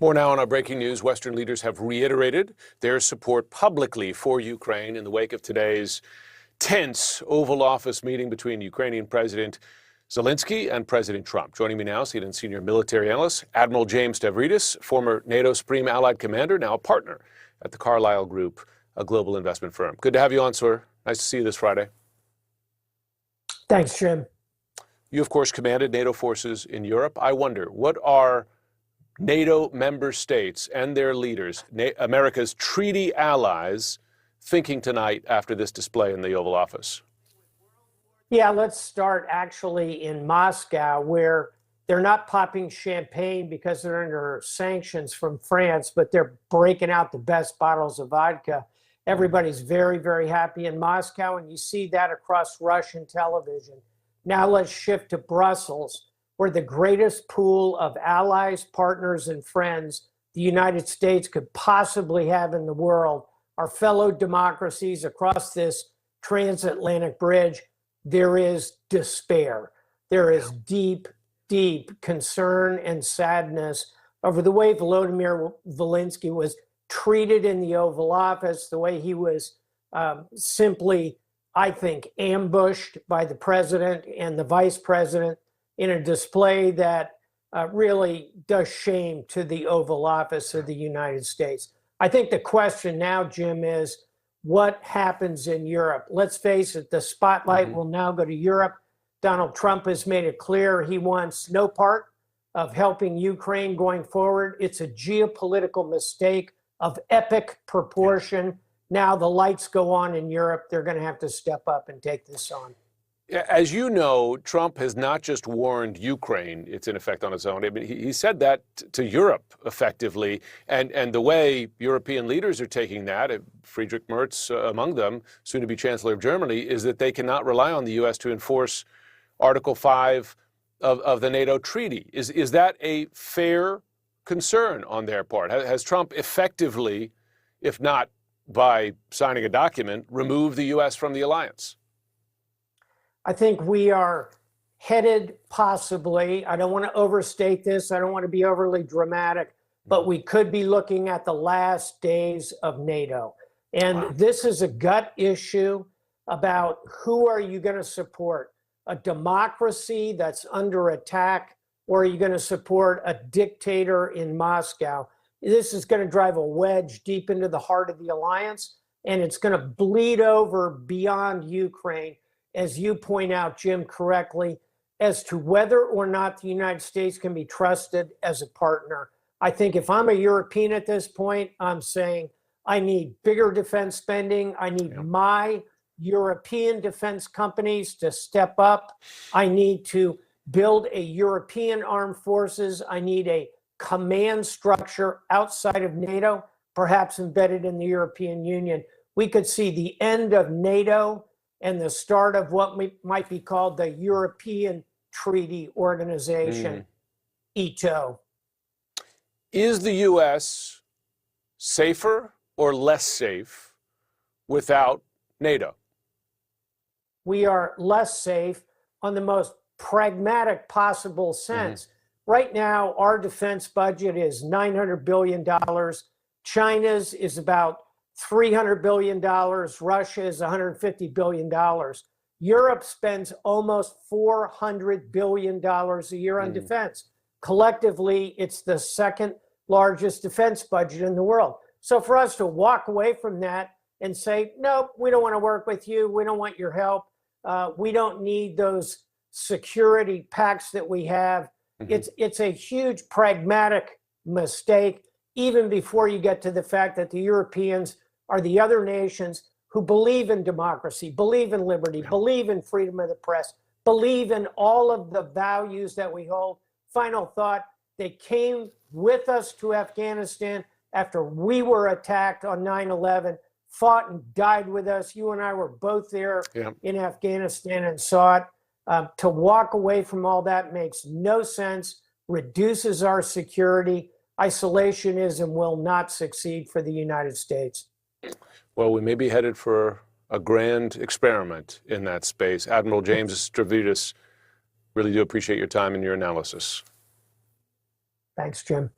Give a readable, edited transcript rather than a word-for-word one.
More now on our breaking news. Western leaders have reiterated their support publicly for Ukraine in the wake of today's tense Oval Office meeting between Ukrainian President Zelensky and President Trump. Joining me now, CNN senior military analyst Admiral James Stavridis, former NATO Supreme Allied Commander, now a partner at the Carlyle Group, a global investment firm. Good to have you on, sir. Nice to see you this Friday. Thanks, Jim. You, of course, commanded NATO forces in Europe. I wonder, what are NATO member states and their leaders, America's treaty allies, thinking tonight after this display in the Oval Office? Yeah, let's start actually in Moscow, where they're not popping champagne because they're under sanctions from France, but they're breaking out the best bottles of vodka. Everybody's very, very happy in Moscow, and you see that across Russian television. Now let's shift to Brussels, where the greatest pool of allies, partners, and friends the United States could possibly have in the world, our fellow democracies across this transatlantic bridge. There is despair. There is deep, deep concern and sadness over the way Volodymyr Zelensky was treated in the Oval Office, the way he was simply, I think, ambushed by the president and the vice president in a display that really does shame to the Oval Office of the United States. I think the question now, Jim, is what happens in Europe? Let's face it, the spotlight will now go to Europe. Donald Trump has made it clear he wants no part of helping Ukraine going forward. It's a geopolitical mistake of epic proportion. Now the lights go on in Europe. They're going to have to step up and take this on. As you know, Trump has not just warned Ukraine it's in effect on its own. I mean, he said that to Europe effectively. And the way European leaders are taking that, Friedrich Merz among them, soon to be Chancellor of Germany, is that they cannot rely on the U.S. to enforce Article 5 of the NATO treaty. Is that a fair concern on their part? Has Trump effectively, if not by signing a document, removed the U.S. from the alliance? I think we are headed possibly, I don't want to overstate this, I don't want to be overly dramatic, but we could be looking at the last days of NATO. And this is a gut issue about who are you going to support? A democracy that's under attack, or are you going to support a dictator in Moscow? This is going to drive a wedge deep into the heart of the alliance, and it's going to bleed over beyond Ukraine, as you point out, Jim, correctly, as to whether or not the United States can be trusted as a partner. I think if I'm a European at this point, I'm saying I need bigger defense spending. I need my European defense companies to step up. I need to build a European armed forces. I need a command structure outside of NATO, perhaps embedded in the European Union. We could see the end of NATO and the start of what might be called the European Treaty Organization, ETO. Is the U.S. safer or less safe without NATO? We are less safe on the most pragmatic possible sense. Right now, our defense budget is $900 billion. China's is about $300 billion. Russia is $150 billion. Europe spends almost $400 billion a year on defense. Collectively, it's the second largest defense budget in the world. So for us to walk away from that and say, no, we don't want to work with you. We don't want your help. We don't need those security pacts that we have. It's a huge pragmatic mistake, even before you get to the fact that the Europeans are the other nations who believe in democracy, believe in liberty, believe in freedom of the press, believe in all of the values that we hold. Final thought, they came with us to Afghanistan after we were attacked on 9/11, fought and died with us. You and I were both there in Afghanistan and saw it. To walk away from all that makes no sense, reduces our security. Isolationism will not succeed for the United States. Well, we may be headed for a grand experiment in that space. Admiral James Stavridis, really do appreciate your time and your analysis. Thanks, Jim.